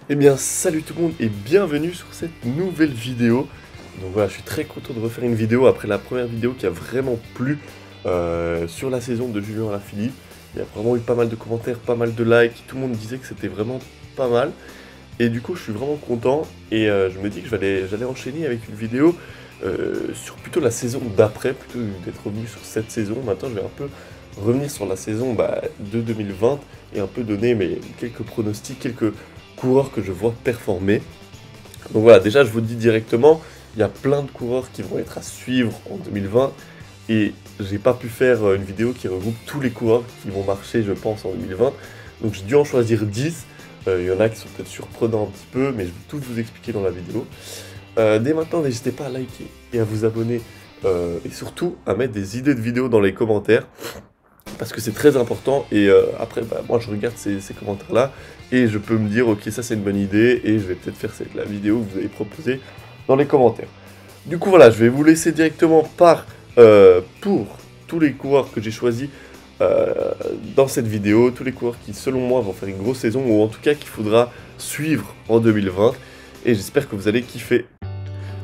Eh bien salut tout le monde et bienvenue sur cette nouvelle vidéo. Donc voilà, je suis très content de refaire une vidéo après la première vidéo qui a vraiment plu sur la saison de Julien Alaphilippe. Il y a vraiment eu pas mal de commentaires, pas mal de likes, tout le monde disait que c'était vraiment pas mal. Et du coup je suis vraiment content et je me dis que j'allais enchaîner avec une vidéo sur plutôt la saison d'après, plutôt d'être revenu sur cette saison. Maintenant je vais un peu revenir sur la saison de 2020 et un peu donner quelques pronostics, quelques coureurs que je vois performer. Donc voilà, déjà je vous dis directement, il y a plein de coureurs qui vont être à suivre en 2020 et j'ai pas pu faire une vidéo qui regroupe tous les coureurs qui vont marcher je pense en 2020. Donc j'ai dû en choisir 10. Il y en a qui sont peut-être surprenants un petit peu, mais je vais tout vous expliquer dans la vidéo. Dès maintenant, n'hésitez pas à liker et à vous abonner et surtout à mettre des idées de vidéos dans les commentaires parce que c'est très important et après moi je regarde ces commentaires là et je peux me dire ok ça c'est une bonne idée et je vais peut-être faire la vidéo que vous avez proposée dans les commentaires. Du coup voilà, je vais vous laisser directement pour tous les coureurs que j'ai choisis dans cette vidéo, tous les coureurs qui selon moi vont faire une grosse saison ou en tout cas qu'il faudra suivre en 2020 et j'espère que vous allez kiffer.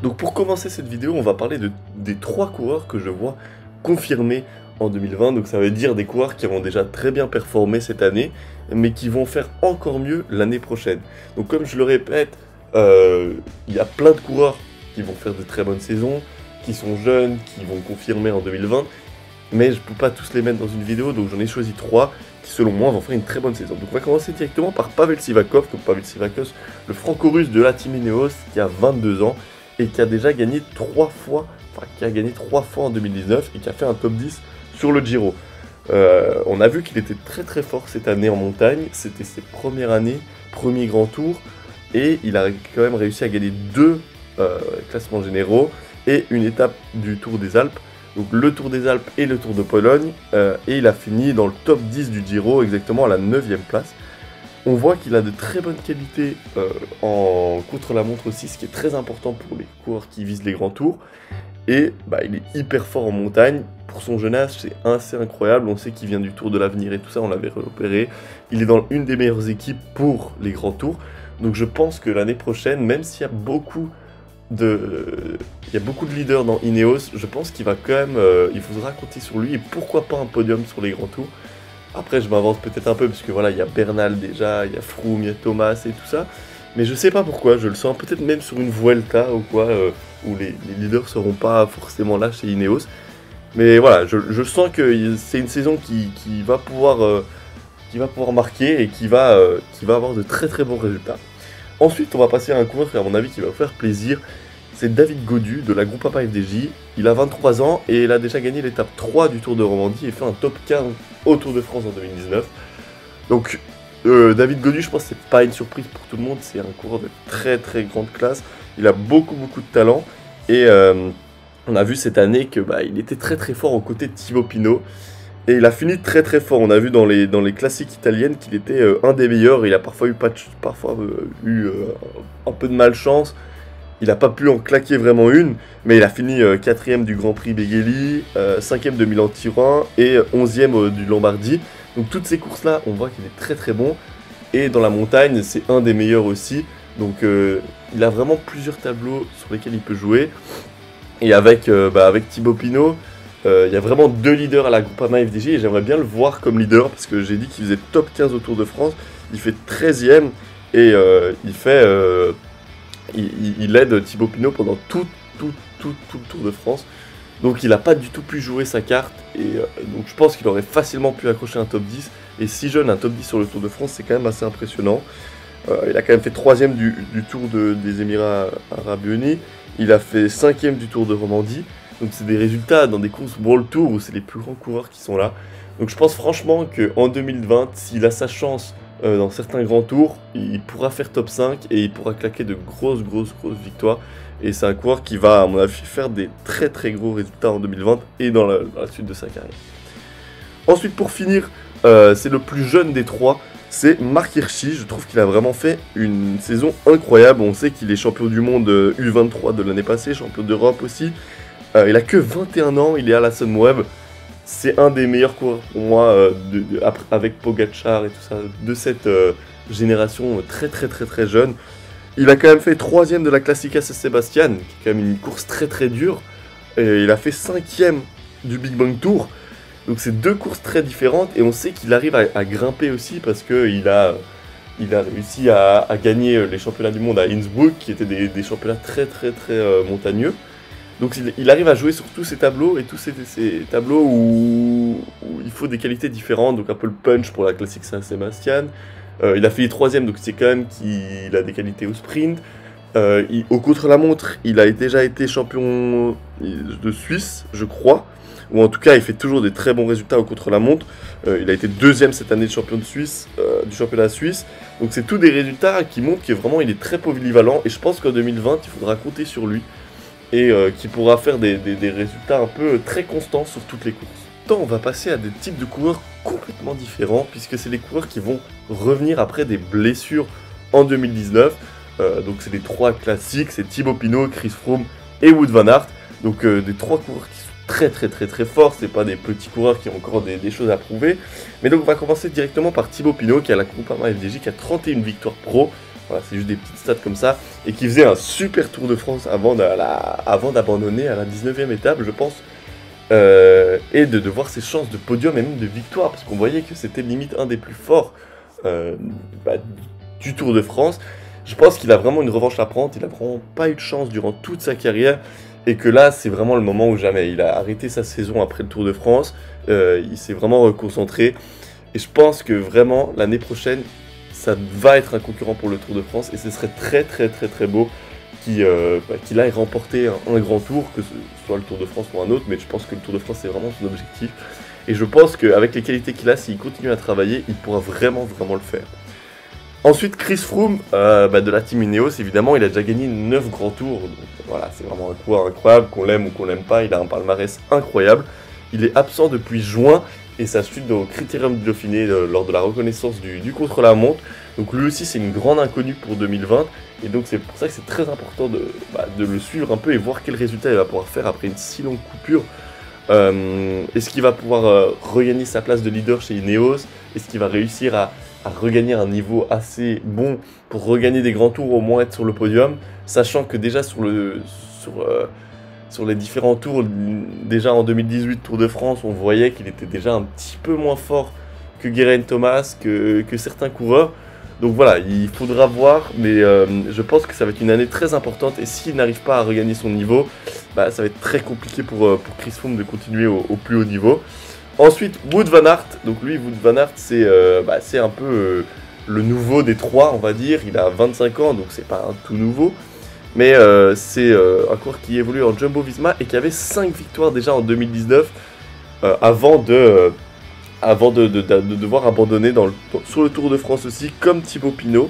Donc pour commencer cette vidéo, on va parler des 3 coureurs que je vois confirmés en 2020. Donc ça veut dire des coureurs qui ont déjà très bien performé cette année, mais qui vont faire encore mieux l'année prochaine. Donc comme je le répète, il y a plein de coureurs qui vont faire de très bonnes saisons, qui sont jeunes, qui vont confirmer en 2020, mais je ne peux pas tous les mettre dans une vidéo, donc j'en ai choisi 3 qui selon moi vont faire une très bonne saison. Donc on va commencer directement par Pavel Sivakov, donc Pavel Sivakov, le franco-russe de la Team Ineos, qui a 22 ans, et qui a déjà gagné 3 fois, en 2019 et qui a fait un top 10 sur le Giro. On a vu qu'il était très très fort cette année en montagne, c'était ses premières années, premier grand tour, et il a quand même réussi à gagner 2 classements généraux et une étape du Tour des Alpes, donc le Tour des Alpes et le Tour de Pologne, et il a fini dans le top 10 du Giro, exactement à la 9e place. On voit qu'il a de très bonnes qualités en contre-la-montre aussi, ce qui est très important pour les coureurs qui visent les grands tours. Et il est hyper fort en montagne. Pour son jeune âge, c'est assez incroyable. On sait qu'il vient du Tour de l'Avenir et tout ça, on l'avait repéré. Il est dans une des meilleures équipes pour les grands tours. Donc je pense que l'année prochaine, même s'il y a beaucoup de leaders dans Ineos, je pense qu'il va quand même, il faudra compter sur lui. Et pourquoi pas un podium sur les grands tours. Après, je m'avance peut-être un peu, parce que voilà, il y a Bernal déjà, il y a Froome, il y a Thomas et tout ça. Mais je sais pas pourquoi, je le sens peut-être même sur une Vuelta ou quoi, où les leaders seront pas forcément là chez Ineos. Mais voilà, je sens que c'est une saison qui va pouvoir marquer et qui va avoir de très très bons résultats. Ensuite, on va passer à un coureur à mon avis qui va vous faire plaisir. C'est David Gaudu de la Groupama FDJ. Il a 23 ans et il a déjà gagné l'étape 3 du Tour de Romandie et fait un top 15 au Tour de France en 2019. Donc David Gaudu, je pense que c'est pas une surprise pour tout le monde, c'est un coureur de très très grande classe. Il a beaucoup de talent et on a vu cette année que il était très très fort aux côtés de Thibaut Pinot. Et il a fini très très fort, on a vu dans les classiques italiennes qu'il était un des meilleurs. Il a parfois eu un peu de malchance. Il n'a pas pu en claquer vraiment une, mais il a fini 4ème du Grand Prix Beghelli, 5ème de Milan-Turin et 11ème du Lombardie. Donc toutes ces courses-là, on voit qu'il est très très bon. Et dans la montagne, c'est un des meilleurs aussi. Donc il a vraiment plusieurs tableaux sur lesquels il peut jouer. Et avec Thibaut Pinot, il y a vraiment 2 leaders à la Groupama FDJ et j'aimerais bien le voir comme leader parce que j'ai dit qu'il faisait top 15 au Tour de France. Il fait 13ème et il aide Thibaut Pinot pendant tout le Tour de France. Donc il n'a pas du tout pu jouer sa carte. Et donc je pense qu'il aurait facilement pu accrocher un top 10. Et si jeune, un top 10 sur le Tour de France, c'est quand même assez impressionnant. Il a quand même fait 3ème du Tour des Émirats Arabes Unis. Il a fait 5ème du Tour de Romandie. Donc c'est des résultats dans des courses World Tour où c'est les plus grands coureurs qui sont là. Donc je pense franchement qu'en 2020, s'il a sa chance dans certains grands tours, il pourra faire top 5 et il pourra claquer de grosses victoires. Et c'est un coureur qui va, à mon avis, faire des très très gros résultats en 2020 et dans la suite de sa carrière. Ensuite, pour finir, c'est le plus jeune des 3, c'est Marc Hirschi. Je trouve qu'il a vraiment fait une saison incroyable. On sait qu'il est champion du monde U23 de l'année passée, champion d'Europe aussi. Il a que 21 ans, il est à la Sunweb. C'est un des meilleurs coureurs pour moi, avec Pogacar et tout ça, génération très jeune. Il a quand même fait 3ème de la Classica San Sebastián, qui est quand même une course très dure. Et il a fait 5ème du Big Bang Tour. Donc c'est 2 courses très différentes et on sait qu'il arrive à grimper aussi parce qu'il a réussi à gagner les championnats du monde à Innsbruck, qui étaient des championnats très montagneux. Donc il arrive à jouer sur tous ces tableaux, et tous ces tableaux où il faut des qualités différentes, donc un peu le punch pour la Classique Saint-Sébastien. Il a fait 3ème, donc c'est quand même qu'il a des qualités au sprint. Au contre-la-montre, il a déjà été champion de Suisse, je crois. Ou en tout cas, il fait toujours des très bons résultats au contre-la-montre. Il a été 2ème cette année de champion de Suisse, du championnat suisse. Donc c'est tous des résultats qui montrent que vraiment il est très polyvalent. Et je pense qu'en 2020, il faudra compter sur lui. Et qu'il pourra faire des résultats un peu très constants sur toutes les courses. On va passer à des types de coureurs complètement différents, puisque c'est les coureurs qui vont revenir après des blessures en 2019. Donc c'est les 3 classiques, c'est Thibaut Pinot, Chris Froome et Wout van Aert. Donc des 3 coureurs qui sont très forts, c'est pas des petits coureurs qui ont encore des choses à prouver. Mais donc on va commencer directement par Thibaut Pinot, qui a la Groupama FDJ, qui a 31 victoires pro. Voilà, c'est juste des petites stats comme ça, et qui faisait un super Tour de France avant d'abandonner à la 19ème étape, je pense. Et de voir ses chances de podium et même de victoire, parce qu'on voyait que c'était limite un des plus forts du Tour de France. Je pense qu'il a vraiment une revanche à prendre, il a vraiment pas eu de chance durant toute sa carrière, et que là c'est vraiment le moment où jamais. Il a arrêté sa saison après le Tour de France, il s'est vraiment reconcentré, et je pense que vraiment l'année prochaine, ça va être un concurrent pour le Tour de France, et ce serait très beau qu'il aille remporter un grand tour, que ce soit le Tour de France ou un autre, mais je pense que le Tour de France c'est vraiment son objectif, et je pense qu'avec les qualités qu'il a, s'il continue à travailler, il pourra vraiment le faire. Ensuite, Chris Froome, de la team Ineos, évidemment, il a déjà gagné 9 grands tours, donc voilà, c'est vraiment un coureur incroyable, qu'on l'aime ou qu'on l'aime pas, il a un palmarès incroyable. Il est absent depuis juin, et sa chute au Critérium du Dauphiné lors de la reconnaissance du contre-la-montre. Donc lui aussi c'est une grande inconnue pour 2020, et donc c'est pour ça que c'est très important de le suivre un peu et voir quel résultat il va pouvoir faire après une si longue coupure. Est-ce qu'il va pouvoir regagner sa place de leader chez Ineos? Est-ce qu'il va réussir à regagner un niveau assez bon pour regagner des grands tours, au moins être sur le podium, sachant que déjà sur les différents tours, déjà en 2018 Tour de France, on voyait qu'il était déjà un petit peu moins fort que Geraint Thomas, que certains coureurs. Donc voilà, il faudra voir, mais je pense que ça va être une année très importante, et s'il n'arrive pas à regagner son niveau, ça va être très compliqué pour Chris Froome de continuer au plus haut niveau. Ensuite, Wout van Aert. Donc lui, Wout van Aert, c'est un peu le nouveau des 3, on va dire. Il a 25 ans, donc c'est pas un tout nouveau. Mais c'est un coureur qui évolue en Jumbo-Visma et qui avait 5 victoires déjà en 2019, avant de devoir abandonner sur le Tour de France aussi, comme Thibaut Pinot.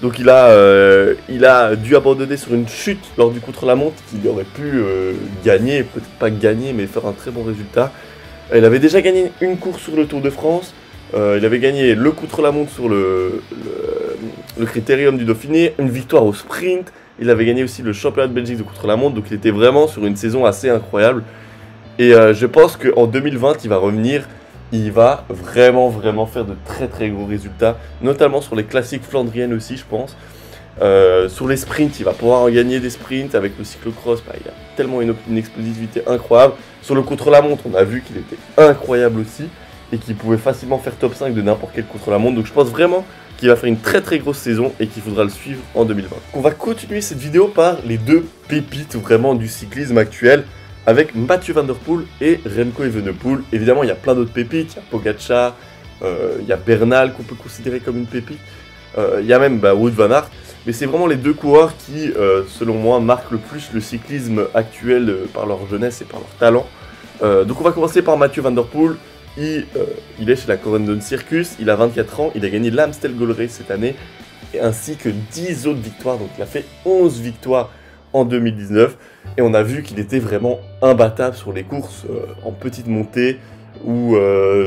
Donc il a dû abandonner sur une chute lors du contre-la-montre qu'il aurait pu gagner, peut-être pas gagner, mais faire un très bon résultat. Il avait déjà gagné une course sur le Tour de France, il avait gagné le contre-la-montre sur le Critérium du Dauphiné, une victoire au sprint, il avait gagné aussi le championnat de Belgique de contre-la-montre, donc il était vraiment sur une saison assez incroyable. Et je pense qu'en 2020, il va revenir, il va vraiment faire de très gros résultats, notamment sur les classiques flandriennes aussi, je pense. Sur les sprints, il va pouvoir en gagner des sprints avec le cyclocross, il a tellement une explosivité incroyable. Sur le contre-la-montre, on a vu qu'il était incroyable aussi, et qu'il pouvait facilement faire top 5 de n'importe quel contre-la-montre. Donc je pense vraiment qu'il va faire une très grosse saison et qu'il faudra le suivre en 2020. On va continuer cette vidéo par les 2 pépites vraiment du cyclisme actuel, avec Mathieu Van Der Poel et Remco Evenepoel. Évidemment, il y a plein d'autres pépites, il y a Pogacar, il y a Bernal qu'on peut considérer comme une pépite, il y a même Wout van Aert. Mais c'est vraiment les 2 coureurs qui, selon moi, marquent le plus le cyclisme actuel par leur jeunesse et par leur talent. Donc on va commencer par Mathieu Van Der Poel. Il est chez la Corendon Circus, il a 24 ans, il a gagné l'Amstel Gold Race cette année, ainsi que 10 autres victoires, donc il a fait 11 victoires en 2019, et on a vu qu'il était vraiment imbattable sur les courses en petite montée ou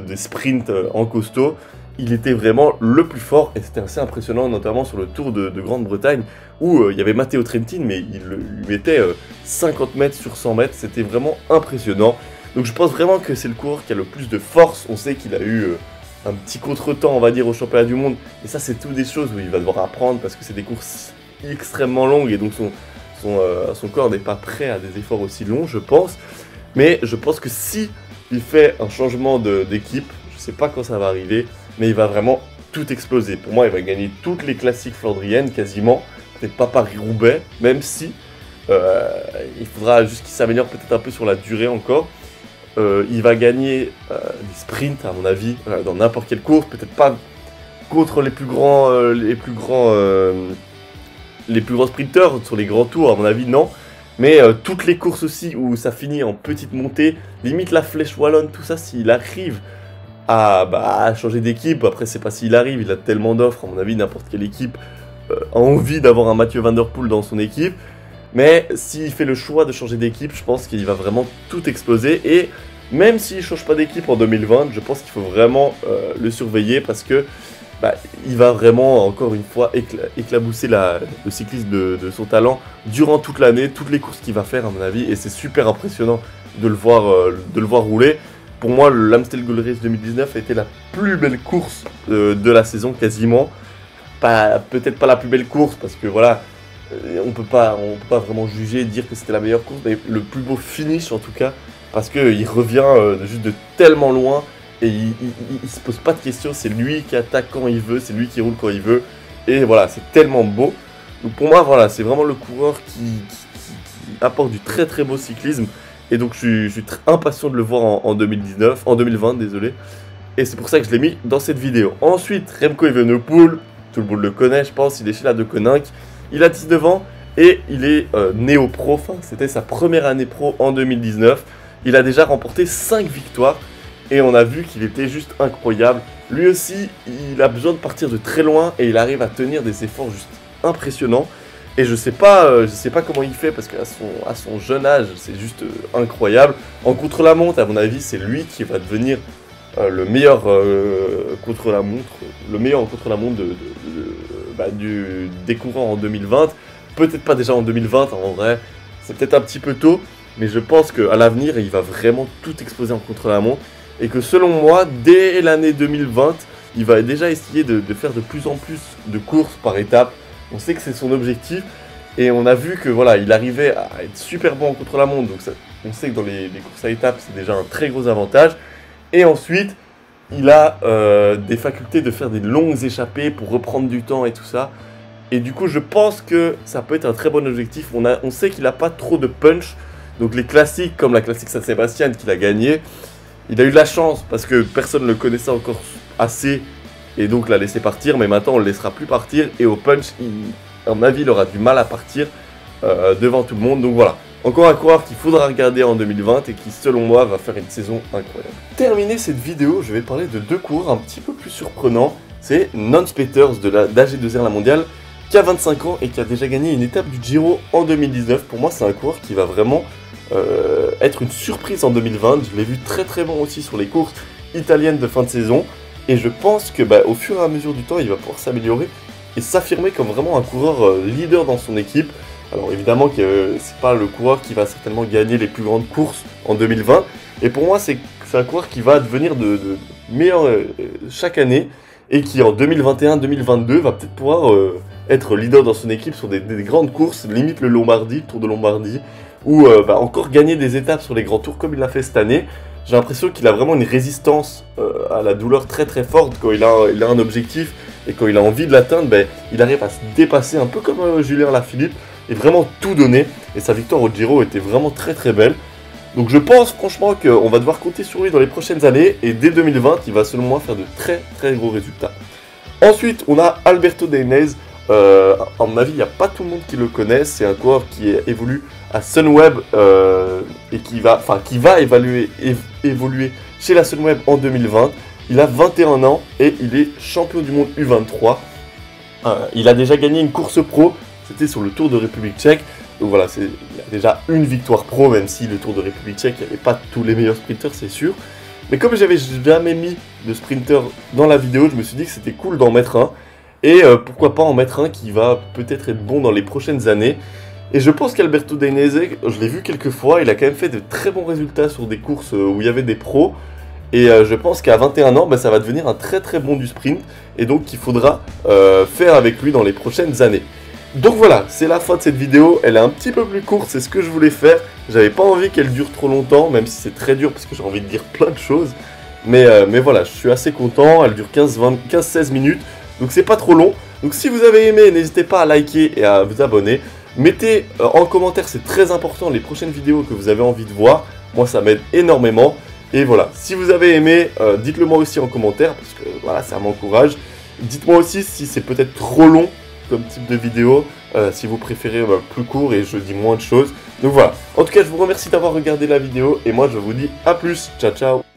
des sprints en costaud. Il était vraiment le plus fort, et c'était assez impressionnant, notamment sur le Tour de Grande-Bretagne, où il y avait Matteo Trentin, mais il lui mettait 50 mètres sur 100 mètres, c'était vraiment impressionnant. Donc je pense vraiment que c'est le coureur qui a le plus de force. On sait qu'il a eu un petit contretemps, on va dire, au championnat du monde. Et ça, c'est tout des choses où il va devoir apprendre parce que c'est des courses extrêmement longues et donc son corps n'est pas prêt à des efforts aussi longs, je pense. Mais je pense que si il fait un changement d'équipe, je sais pas quand ça va arriver, mais il va vraiment tout exploser. Pour moi, il va gagner toutes les classiques flandriennes quasiment, peut-être pas Paris-Roubaix, même si il faudra juste qu'il s'améliore peut-être un peu sur la durée encore. Il va gagner des sprints, à mon avis, dans n'importe quelle course, peut-être pas contre les plus grands sprinteurs sur les grands tours, à mon avis, non. Mais toutes les courses aussi où ça finit en petite montée, limite la flèche wallonne, tout ça, s'il arrive à changer d'équipe, après c'est pas s'il arrive, il a tellement d'offres, à mon avis, n'importe quelle équipe a envie d'avoir un Mathieu Van Der Poel dans son équipe. Mais s'il fait le choix de changer d'équipe, je pense qu'il va vraiment tout exploser. Et même s'il ne change pas d'équipe en 2020, je pense qu'il faut vraiment le surveiller parce que il va vraiment, encore une fois, éclabousser le cyclisme de son talent durant toute l'année, toutes les courses qu'il va faire, à mon avis. Et c'est super impressionnant de le voir rouler. Pour moi, l'Amstel Gold Race 2019 a été la plus belle course de la saison, quasiment. Peut-être pas la plus belle course, parce que voilà, on peut pas vraiment juger et dire que c'était la meilleure course, mais le plus beau finish en tout cas, parce qu'il revient juste de tellement loin. Et il se pose pas de questions, c'est lui qui attaque quand il veut, c'est lui qui roule quand il veut. Et voilà, c'est tellement beau. Donc pour moi, voilà, c'est vraiment le coureur qui apporte du très très beau cyclisme. Et donc je suis très impatient de le voir en 2020, désolé. Et c'est pour ça que je l'ai mis dans cette vidéo. Ensuite, Remco Evenepoel, tout le monde le connaît, je pense, il est chez la De Koninck. Il a 19 ans et il est néo-pro, enfin, c'était sa première année pro en 2019. Il a déjà remporté 5 victoires. Et on a vu qu'il était juste incroyable. Lui aussi, il a besoin de partir de très loin et il arrive à tenir des efforts juste impressionnants. Et je sais pas comment il fait parce qu'à son jeune âge, c'est juste incroyable. En contre-la-montre, à mon avis, c'est lui qui va devenir le meilleur contre-la-montre, des coureurs en 2020. Peut-être pas déjà en 2020, en vrai, c'est peut-être un petit peu tôt. Mais je pense qu'à l'avenir, il va vraiment tout exploser en contre-la-montre. Et que selon moi, dès l'année 2020, il va déjà essayer de faire de plus en plus de courses par étapes. On sait que c'est son objectif. Et on a vu que voilà, il arrivait à être super bon en contre-la-montre. Donc on sait que dans les courses à étapes, c'est déjà un très gros avantage. Et ensuite, il a des facultés de faire des longues échappées pour reprendre du temps et tout ça. Et du coup, je pense que ça peut être un très bon objectif. On sait qu'il n'a pas trop de punch. Donc les classiques, comme la classique Saint-Sébastien qu'il a gagné, il a eu de la chance parce que personne ne le connaissait encore assez et donc l'a laissé partir. Mais maintenant, on ne le laissera plus partir. Et au punch, à mon avis, il aura du mal à partir devant tout le monde. Donc voilà, encore un coureur qu'il faudra regarder en 2020 et qui, selon moi, va faire une saison incroyable. Terminer cette vidéo, je vais parler de 2 coureurs un petit peu plus surprenants. C'est Nance Peters d'AG2R La Mondiale qui a 25 ans et qui a déjà gagné une étape du Giro en 2019. Pour moi, c'est un coureur qui va vraiment être une surprise en 2020. Je l'ai vu très très bon aussi sur les courses italiennes de fin de saison. Et je pense que au fur et à mesure du temps, il va pouvoir s'améliorer et s'affirmer comme vraiment un coureur leader dans son équipe. Alors évidemment que c'est pas le coureur qui va certainement gagner les plus grandes courses en 2020. Et pour moi, c'est un coureur qui va devenir de meilleur chaque année. Et qui en 2021-2022 va peut-être pouvoir être leader dans son équipe sur des grandes courses, limite le Lombardie, le Tour de Lombardie, ou encore gagner des étapes sur les grands tours comme il l'a fait cette année. J'ai l'impression qu'il a vraiment une résistance à la douleur très très forte quand il a un objectif et quand il a envie de l'atteindre, il arrive à se dépasser un peu comme Julien Alaphilippe et vraiment tout donner. Et sa victoire au Giro était vraiment très très belle. Donc je pense franchement qu'on va devoir compter sur lui dans les prochaines années et dès 2020, il va selon moi faire de très très gros résultats. Ensuite, on a Alberto Dainese. À mon avis, il n'y a pas tout le monde qui le connaît. C'est un coureur qui évolue à Sunweb et qui va évoluer chez la Sunweb en 2020. Il a 21 ans et il est champion du monde U23. Il a déjà gagné une course pro, c'était sur le Tour de République tchèque. Donc voilà, il a déjà une victoire pro, même si le Tour de République tchèque, il n'y avait pas tous les meilleurs sprinters, c'est sûr. Mais comme j'avais jamais mis de sprinter dans la vidéo, je me suis dit que c'était cool d'en mettre un. Et pourquoi pas en mettre un qui va peut-être être bon dans les prochaines années. Et je pense qu'Alberto Dainese, je l'ai vu quelques fois, il a quand même fait de très bons résultats sur des courses où il y avait des pros. Et je pense qu'à 21 ans, ça va devenir un très très bon du sprint. Et donc il faudra faire avec lui dans les prochaines années. Donc voilà, c'est la fin de cette vidéo. Elle est un petit peu plus courte, c'est ce que je voulais faire. J'avais pas envie qu'elle dure trop longtemps, même si c'est très dur parce que j'ai envie de dire plein de choses. Mais voilà, je suis assez content. Elle dure 15-16 minutes. Donc c'est pas trop long. Donc si vous avez aimé, n'hésitez pas à liker et à vous abonner. Mettez en commentaire, c'est très important, les prochaines vidéos que vous avez envie de voir. Moi ça m'aide énormément. Et voilà, si vous avez aimé, dites-le moi aussi en commentaire, parce que voilà, ça m'encourage. Dites-moi aussi si c'est peut-être trop long comme type de vidéo, si vous préférez plus court et je dis moins de choses. Donc voilà, en tout cas je vous remercie d'avoir regardé la vidéo, et moi je vous dis à plus, ciao ciao.